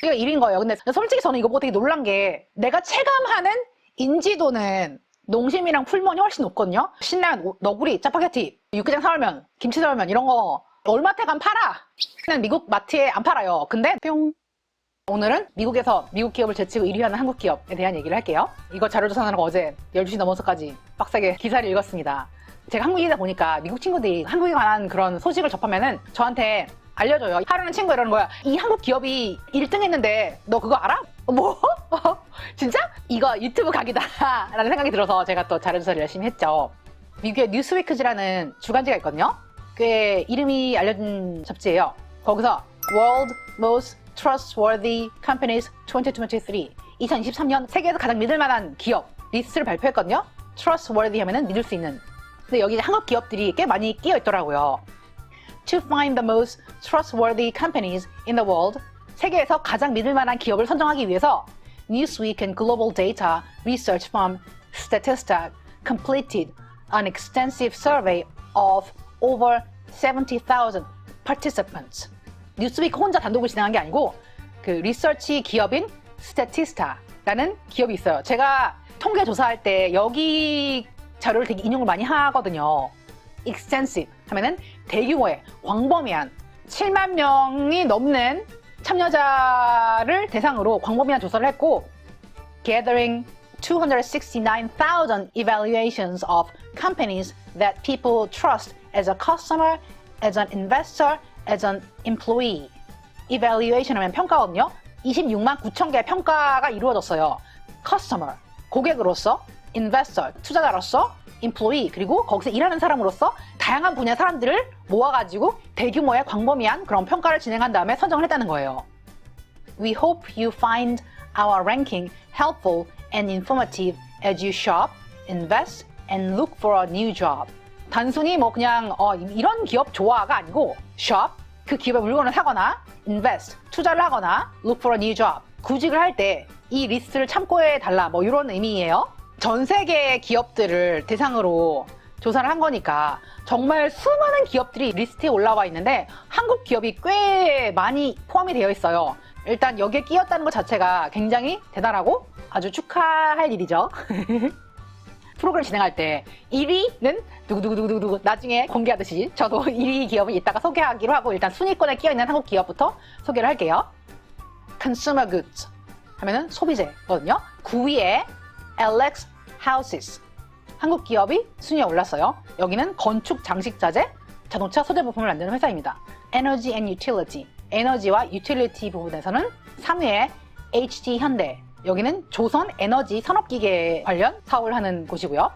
이거 1위인 거예요. 근데 솔직히 저는 이거 보고 되게 놀란 게 내가 체감하는 인지도는 농심이랑 풀무원이 훨씬 높거든요. 신라면, 너구리, 짜파게티, 육개장 사월면, 김치 사월면 이런 거 얼마태 간 팔아. 미국 마트에 안 팔아요. 근데 뿅. 오늘은 미국에서 미국 기업을 제치고 1위 하는 한국 기업에 대한 얘기를 할게요. 이거 자료 조사하는 거 어제 12시 넘어서까지 빡세게 기사를 읽었습니다. 제가 한국이다 보니까 미국 친구들이 한국에 관한 그런 소식을 접하면은 저한테 알려줘요. 하루는 친구가 이러는 거야. 이 한국 기업이 1등 했는데 너 그거 알아? 뭐? 진짜? 이거 유튜브 각이다 라는 생각이 들어서 제가 또 자료조사를 열심히 했죠. 미국의 뉴스위크지라는 주간지가 있거든요. 꽤 이름이 알려진 잡지예요. 거기서 World Most Trustworthy Companies 2023 2023년 세계에서 가장 믿을만한 기업 리스트를 발표했거든요. Trustworthy 하면은 믿을 수 있는. 근데 여기 한국 기업들이 꽤 많이 끼어 있더라고요. To find the most trustworthy companies in the world, 세계에서 가장 믿을만한 기업을 선정하기 위해서 Newsweek and Global Data Research Firm Statista completed an extensive survey of over 70,000 participants. 뉴스위크 혼자 단독을 진행한 게 아니고 그 리서치 기업인 Statista라는 기업이 있어요. 제가 통계 조사할 때 여기 자료를 되게 인용을 많이 하거든요. extensive 하면은 대규모의 광범위한 7만 명이 넘는 참여자를 대상으로 광범위한 조사를 했고 gathering 269,000 evaluations of companies that people trust as a customer, as an investor, as an employee. evaluation 하면 평가거든요. 26만 9천 개의 평가가 이루어졌어요. customer, 고객으로서, investor, 투자자로서, employee, 그리고 거기서 일하는 사람으로서 다양한 분야의 사람들을 모아가지고 대규모의 광범위한 그런 평가를 진행한 다음에 선정을 했다는 거예요. We hope you find our ranking helpful and informative as you shop, invest, and look for a new job. 단순히 뭐 그냥 이런 기업 좋아가 아니고 shop, 그 기업의 물건을 사거나 invest, 투자를 하거나 look for a new job, 구직을 할 때 이 리스트를 참고해 달라 뭐 이런 의미예요. 전 세계 기업들을 대상으로 조사를 한 거니까 정말 수많은 기업들이 리스트에 올라와 있는데 한국 기업이 꽤 많이 포함이 되어 있어요. 일단 여기에 끼었다는 것 자체가 굉장히 대단하고 아주 축하할 일이죠. 프로그램 진행할 때 1위는 누구누구누구누구 나중에 공개하듯이 저도 1위 기업을 이따가 소개하기로 하고 일단 순위권에 끼어있는 한국 기업부터 소개를 할게요. Consumer Goods 하면은 소비재거든요. 9위에 LX Houses, 한국 기업이 순위에 올랐어요. 여기는 건축 장식자재, 자동차 소재 부품을 만드는 회사입니다. Energy and Utility, 에너지와 유틸리티 부분에서는 3위에 HD 현대, 여기는 조선 에너지 산업기계 관련 사업을 하는 곳이고요.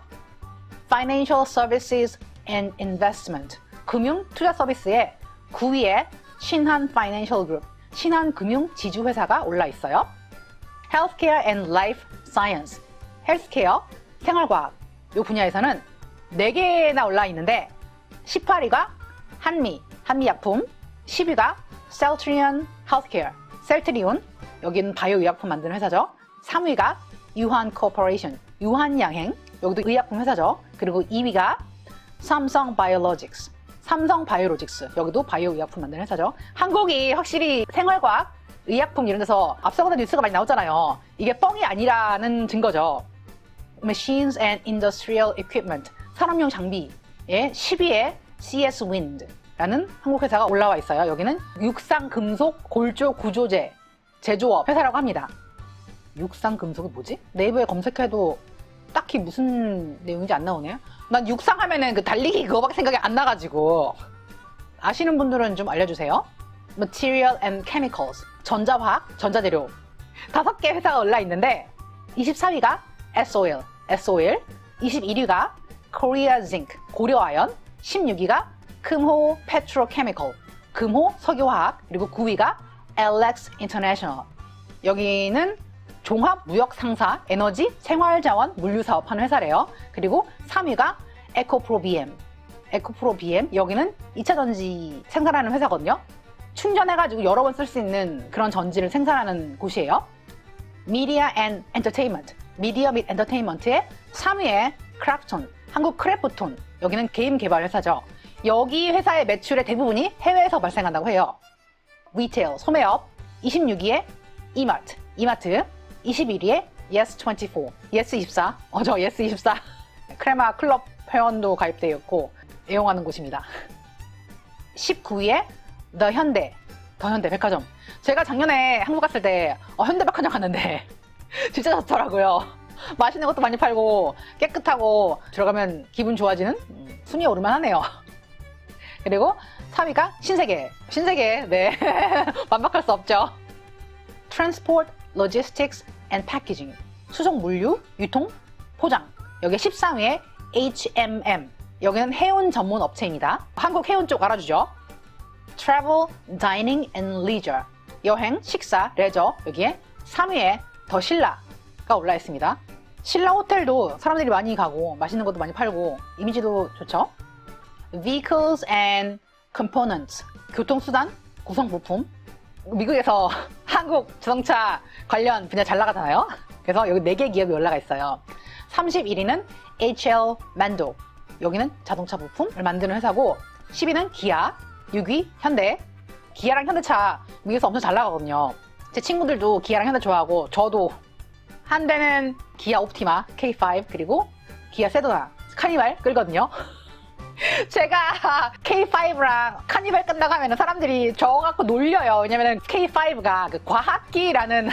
Financial Services and Investment, 금융 투자 서비스에 9위에 신한 Financial Group, 신한 금융 지주회사가 올라 있어요. Healthcare and Life Science, 헬스케어, 생활과학 이 분야에서는 4개나 올라 있는데 18위가 한미약품, 10위가 Celltrion Healthcare, 셀트리온, 여기는 바이오 의약품 만드는 회사죠. 3위가 유한 코퍼레이션, 유한양행, 여기도 의약품 회사죠. 그리고 2위가 삼성 바이오로직스, 삼성 바이오로직스, 여기도 바이오 의약품 만드는 회사죠. 한국이 확실히 생활과학, 의약품 이런 데서 앞서가는 뉴스가 많이 나오잖아요. 이게 뻥이 아니라는 증거죠. Machines and Industrial Equipment, 산업용 장비에 10위에 CS Wind라는 한국 회사가 올라와 있어요. 여기는 육상금속 골조 구조재 제조업 회사라고 합니다. 육상금속이 뭐지? 네이버에 검색해도 딱히 무슨 내용인지 안 나오네요. 난 육상 하면은 그 달리기 그거밖에 생각이 안 나가지고 아시는 분들은 좀 알려주세요. Material and Chemicals, 전자화학, 전자재료 5개 회사가 올라 있는데 24위가 SOIL, 21위가 Korea Zinc, 고려아연, 16위가 금호 Petrochemical, 금호 석유화학, 그리고 9위가 LX International. 여기는 종합무역상사, 에너지, 생활자원, 물류사업 하는 회사래요. 그리고 3위가 에코프로 BM, 에코프로 BM, 여기는 2차 전지 생산하는 회사거든요. 충전해가지고 여러 번 쓸 수 있는 그런 전지를 생산하는 곳이에요. Media and Entertainment, 미디어 및 엔터테인먼트의 3위에 크래프톤, 한국 크래프톤, 여기는 게임 개발 회사죠. 여기 회사의 매출의 대부분이 해외에서 발생한다고 해요. 리테일, 소매업, 26위에 이마트 21위에 yes24, yes24, 저 yes24 크레마 클럽 회원도 가입되어 있고 애용하는 곳입니다. 19위에 더 현대 백화점. 제가 작년에 한국 갔을 때 현대 백화점 갔는데 진짜 좋더라고요. 맛있는 것도 많이 팔고 깨끗하고 들어가면 기분 좋아지는 순위에 오르만 하네요. 그리고 3위가 신세계 네 완박할 수 없죠. Transport, Logistics and Packaging, 수송 물류, 유통, 포장. 여기 13위에 HMM, 여기는 해운 전문 업체입니다. 한국 해운 쪽 알아주죠. Travel, Dining and Leisure, 여행, 식사, 레저. 여기에 3위에 더 신라가 올라 있습니다. 신라 호텔도 사람들이 많이 가고 맛있는 것도 많이 팔고 이미지도 좋죠. Vehicles and Components, 교통수단, 구성부품. 미국에서 한국 자동차 관련 분야 잘 나가잖아요. 그래서 여기 4개 기업이 올라가 있어요. 31위는 HL 만도, 여기는 자동차 부품을 만드는 회사고, 10위는 기아, 6위 현대. 기아랑 현대차 미국에서 엄청 잘 나가거든요. 제 친구들도 기아랑 현대 좋아하고, 저도 한 대는 기아 옵티마 K5, 그리고 기아 세도나 카니발 끌거든요. 제가 K5랑 카니발 끝나고 하면 사람들이 저 갖고 놀려요. 왜냐면 K5가 그 과학기라는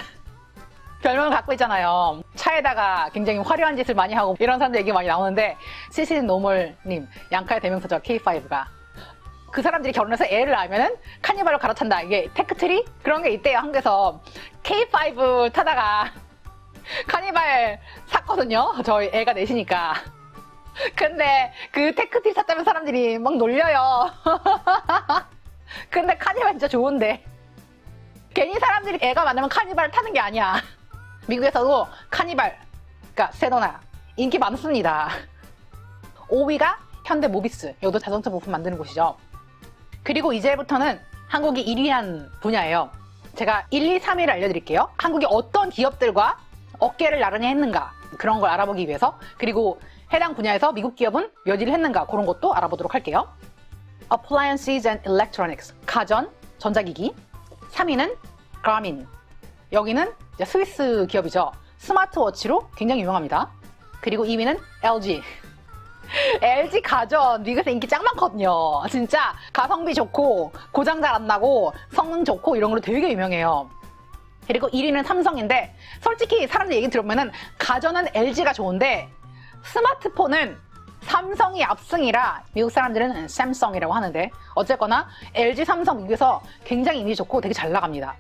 별명을 갖고 있잖아요. 차에다가 굉장히 화려한 짓을 많이 하고 이런 사람들 얘기 많이 나오는데, 시시는 노멀님 양카의 대명사죠. K5가. 그 사람들이 결혼해서 애를 낳으면은 카니발로 갈아탄다. 이게 테크트리? 그런 게 있대요. 한국에서. K5 타다가 카니발 샀거든요. 저희 애가 넷이니까. 근데 그 테크트리 샀다면 사람들이 막 놀려요. 근데 카니발 진짜 좋은데. 괜히 사람들이 애가 많으면 카니발을 타는 게 아니야. 미국에서도 카니발, 그러니까 세도나 인기 많습니다. 5위가 현대 모비스, 여기도 자동차 부품 만드는 곳이죠. 그리고 이제부터는 한국이 1위한 분야예요. 제가 1, 2, 3위를 알려드릴게요. 한국이 어떤 기업들과 어깨를 나란히 했는가, 그런 걸 알아보기 위해서, 그리고 해당 분야에서 미국 기업은 몇 위를 했는가, 그런 것도 알아보도록 할게요. Appliances and Electronics, 가전, 전자기기. 3위는 Garmin, 여기는 이제 스위스 기업이죠. 스마트워치로 굉장히 유명합니다. 그리고 2위는 LG. LG 가전 미국에서 인기 짱 많거든요. 진짜 가성비 좋고 고장 잘 안 나고 성능 좋고 이런 걸로 되게 유명해요. 그리고 1위는 삼성인데, 솔직히 사람들 얘기 들어보면은 가전은 LG가 좋은데 스마트폰은 삼성이 압승이라 미국 사람들은 샘성이라고 하는데, 어쨌거나 LG, 삼성 미국에서 굉장히 이미지 좋고 되게 잘 나갑니다.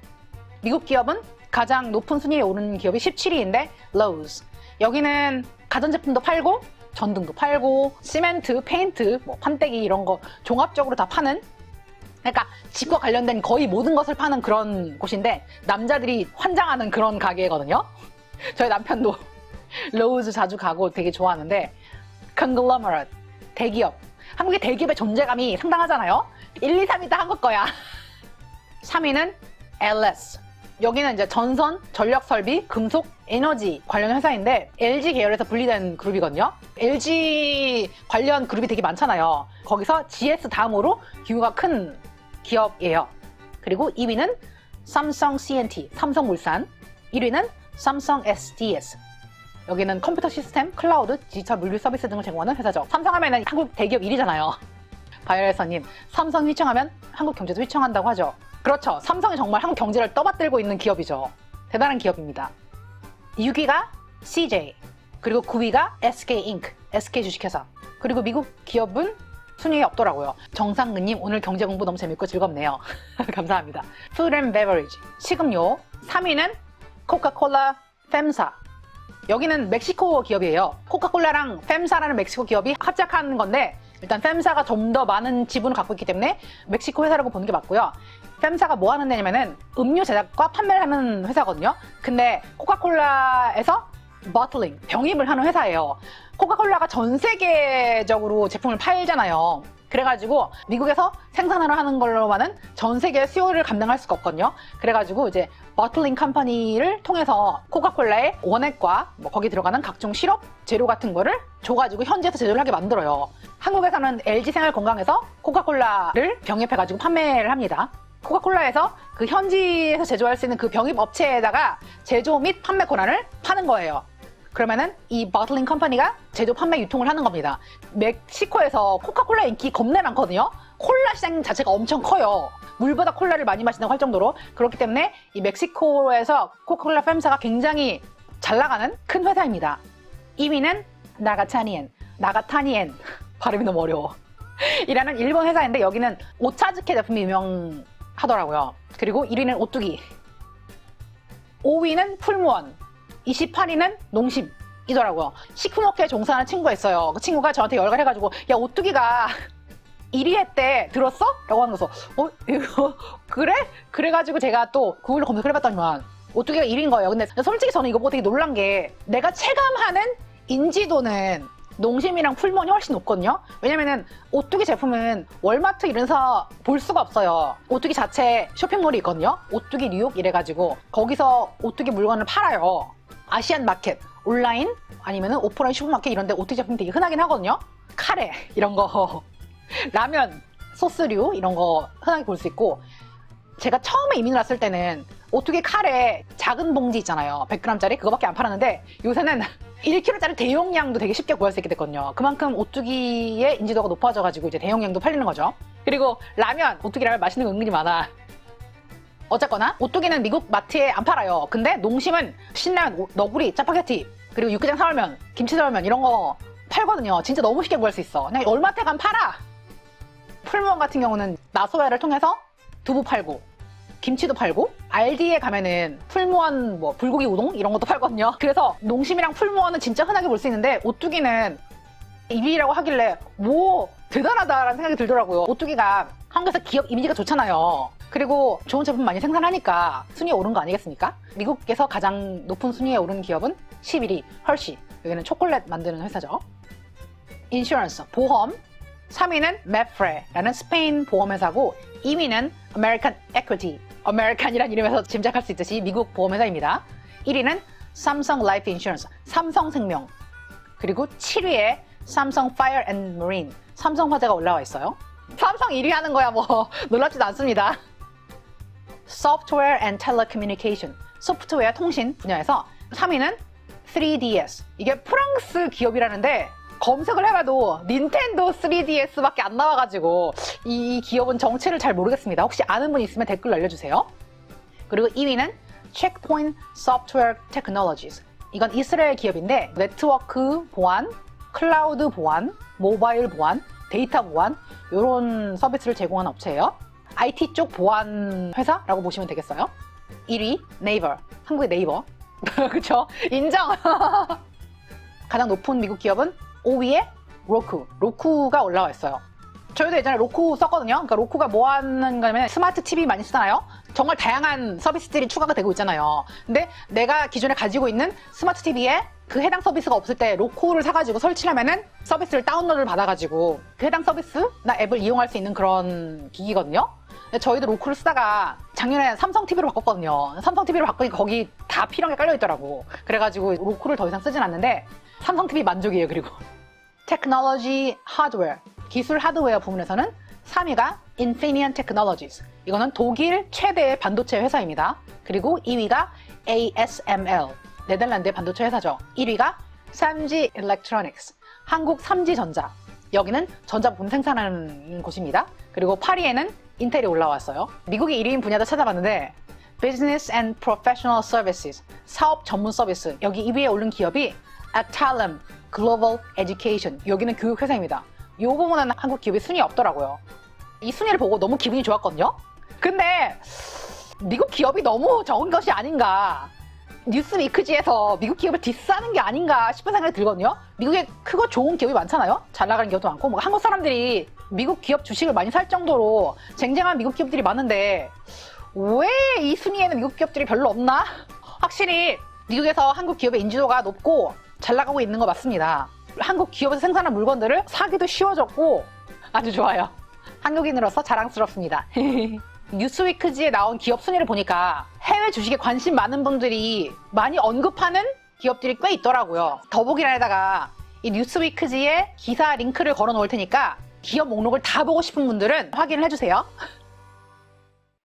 미국 기업은 가장 높은 순위에 오른 기업이 17위인데 Lowe's, 여기는 가전제품도 팔고 전등도 팔고 시멘트, 페인트, 뭐 판때기 이런 거 종합적으로 다 파는, 그러니까 집과 관련된 거의 모든 것을 파는 그런 곳인데 남자들이 환장하는 그런 가게거든요. 저희 남편도 로우즈 자주 가고 되게 좋아하는데, conglomerate, 대기업. 한국의 대기업의 존재감이 상당하잖아요. 1, 2, 3위 다 한국 거야. 3위는 LS. 여기는 이제 전선, 전력 설비, 금속, 에너지 관련 회사인데 LG 계열에서 분리된 그룹이거든요. LG 관련 그룹이 되게 많잖아요. 거기서 GS 다음으로 규모가 큰 기업이에요. 그리고 2위는 삼성 C&T, 삼성물산. 1위는 삼성 SDS. 여기는 컴퓨터 시스템, 클라우드, 디지털 물류 서비스 등을 제공하는 회사죠. 삼성 하면은 한국 대기업 1위잖아요. 바이올에서님, 삼성 휘청하면 한국 경제도 휘청한다고 하죠. 그렇죠. 삼성이 정말 한국 경제를 떠받들고 있는 기업이죠. 대단한 기업입니다. 6위가 CJ, 그리고 9위가 SK인c, SK 주식회사. 그리고 미국 기업은 순위에 없더라고요. 정상근님, 오늘 경제 공부 너무 재밌고 즐겁네요. 감사합니다. Food and Beverage, 식음료. 3위는 코카콜라, 팸사. 여기는 멕시코 기업이에요. 코카콜라랑 팸사라는 멕시코 기업이 합작한 건데, 일단 팸사가 좀 더 많은 지분을 갖고 있기 때문에 멕시코 회사라고 보는 게 맞고요. 팸사가 뭐 하는 데냐면은 음료 제작과 판매를 하는 회사거든요. 근데 코카콜라에서 버틀링, 병입을 하는 회사예요. 코카콜라가 전 세계적으로 제품을 팔잖아요. 그래가지고 미국에서 생산을 하는 걸로만은 전 세계 수요를 감당할 수가 없거든요. 그래가지고 이제 버틀링 컴퍼니를 통해서 코카콜라의 원액과 뭐 거기 들어가는 각종 시럽, 재료 같은 거를 줘가지고 현지에서 제조를 하게 만들어요. 한국에서는 LG생활건강에서 코카콜라를 병입해가지고 판매를 합니다. 코카콜라에서 그 현지에서 제조할 수 있는 그 병입 업체에다가 제조 및 판매 권한을 파는 거예요. 그러면은 이 버틀링 컴퍼니가 제조, 판매, 유통을 하는 겁니다. 멕시코에서 코카콜라 인기 겁내 많거든요. 콜라 시장 자체가 엄청 커요. 물보다 콜라를 많이 마신다고 할 정도로. 그렇기 때문에 이 멕시코에서 코카콜라 팸사가 굉장히 잘 나가는 큰 회사입니다. 2위는 나가타니엔 발음이 너무 어려워. 이라는 일본 회사인데 여기는 오차즈케 제품이 유명하더라고요. 그리고 1위는 오뚜기, 5위는 풀무원, 28위는 농심이더라고요. 식품업계에 종사하는 친구가 있어요. 그 친구가 저한테 연락을 해가지고 야, 오뚜기가 1위 했대, 들었어? 라고 하는 거서 이거 그래? 그래가지고 제가 또 구글로 검색을 해봤더니만 오뚜기가 1위인 거예요. 근데 솔직히 저는 이거 보고 되게 놀란 게 내가 체감하는 인지도는 농심이랑 풀무원이 훨씬 높거든요. 왜냐면은 오뚜기 제품은 월마트 이런 데서 볼 수가 없어요. 오뚜기 자체 쇼핑몰이 있거든요. 오뚜기 뉴욕 이래가지고 거기서 오뚜기 물건을 팔아요. 아시안 마켓, 온라인 아니면은 오프라인 슈퍼마켓 이런 데 오뚜기 제품이 되게 흔하긴 하거든요. 카레 이런 거, 라면, 소스류 이런 거 흔하게 볼 수 있고, 제가 처음에 이민을 왔을 때는 오뚜기 카레 작은 봉지 있잖아요. 100g짜리 그거밖에 안 팔았는데 요새는 1kg짜리 대용량도 되게 쉽게 구할 수 있게 됐거든요. 그만큼 오뚜기의 인지도가 높아져가지고 이제 대용량도 팔리는 거죠. 그리고 라면, 오뚜기 라면 맛있는 거 은근히 많아. 어쨌거나 오뚜기는 미국 마트에 안 팔아요. 근데 농심은 신라면, 너구리, 짜파게티, 그리고 육개장 사발면, 김치 사발면 이런 거 팔거든요. 진짜 너무 쉽게 구할 수 있어. 그냥 월마트에 가면 팔아. 풀무원 같은 경우는 나소야를 통해서 두부 팔고 김치도 팔고, 알디에 가면은 풀무원 뭐 불고기 우동 이런 것도 팔거든요. 그래서 농심이랑 풀무원은 진짜 흔하게 볼 수 있는데 오뚜기는 1위라고 하길래 뭐 대단하다라는 생각이 들더라고요. 오뚜기가 한국에서 기업 이미지가 좋잖아요. 그리고 좋은 제품 많이 생산하니까 순위에 오른 거 아니겠습니까? 미국에서 가장 높은 순위에 오른 기업은 11위 헐시. 여기는 초콜릿 만드는 회사죠. 인슈런스, 보험. 3위는 메프레라는 스페인 보험회사고, 2위는 아메리칸 에퀴티, 아메리칸이란 이름에서 짐작할 수 있듯이 미국 보험회사입니다. 1위는 삼성 라이프 인슈런스, 삼성생명. 그리고 7위에 삼성 파이어 앤 머린, 삼성화재가 올라와 있어요. 삼성 1위 하는 거야 뭐 놀랍지도 않습니다. Software and Telecommunication, 소프트웨어 통신 분야에서 3위는 3DS. 이게 프랑스 기업이라는데 검색을 해봐도 닌텐도 3DS밖에 안 나와가지고 이 기업은 정체를 잘 모르겠습니다. 혹시 아는 분 있으면 댓글로 알려주세요. 그리고 2위는 Checkpoint Software Technologies. 이건 이스라엘 기업인데 네트워크 보안, 클라우드 보안, 모바일 보안, 데이터 보안 이런 서비스를 제공하는 업체예요. IT 쪽 보안 회사라고 보시면 되겠어요. 1위 네이버, 한국의 네이버. 그쵸? 인정. 가장 높은 미국 기업은 5위에 로쿠가 올라와 있어요. 저희도 예전에 로쿠 썼거든요. 그러니까 로쿠가 뭐 하는 거냐면 스마트 TV 많이 쓰잖아요. 정말 다양한 서비스들이 추가가 되고 있잖아요. 근데 내가 기존에 가지고 있는 스마트 TV에 그 해당 서비스가 없을 때 로쿠를 사가지고 설치를 하면은 서비스를 다운로드를 받아가지고 그 해당 서비스나 앱을 이용할 수 있는 그런 기기거든요. 근데 저희도 로쿠를 쓰다가 작년에 삼성 TV로 바꿨거든요. 삼성 TV로 바꾸니까 거기 다 필요한 게 깔려있더라고. 그래가지고 로쿠를 더 이상 쓰진 않는데 삼성 TV 만족이에요. 그리고 테크놀로지 하드웨어, 기술 하드웨어 부문에서는 3위가 Infineon Technologies. 이거는 독일 최대의 반도체 회사입니다. 그리고 2위가 ASML, 네덜란드의 반도체 회사죠. 1위가 삼지 Electronics, 한국 삼지전자. 여기는 전자부품 생산하는 곳입니다. 그리고 8위에는 인텔이 올라왔어요. 미국의 1위인 분야도 찾아봤는데 Business and Professional Services, 사업 전문 서비스. 여기 2위에 오른 기업이 Adtalem Global Education. 여기는 교육회사입니다. 이 부분은 한국 기업이 순위에 없더라고요. 이 순위를 보고 너무 기분이 좋았거든요. 근데 미국 기업이 너무 적은 것이 아닌가, 뉴스위크지에서 미국 기업을 디스하는 게 아닌가 싶은 생각이 들거든요. 미국에 크고 좋은 기업이 많잖아요. 잘 나가는 기업도 많고, 뭐 한국 사람들이 미국 기업 주식을 많이 살 정도로 쟁쟁한 미국 기업들이 많은데 왜 이 순위에는 미국 기업들이 별로 없나? 확실히 미국에서 한국 기업의 인지도가 높고 잘 나가고 있는 거 맞습니다. 한국 기업에서 생산한 물건들을 사기도 쉬워졌고 아주 좋아요. 한국인으로서 자랑스럽습니다. 뉴스위크지에 나온 기업 순위를 보니까 해외 주식에 관심 많은 분들이 많이 언급하는 기업들이 꽤 있더라고요. 더보기란에다가 이 뉴스위크지에 기사 링크를 걸어 놓을 테니까 기업 목록을 다 보고 싶은 분들은 확인을 해주세요.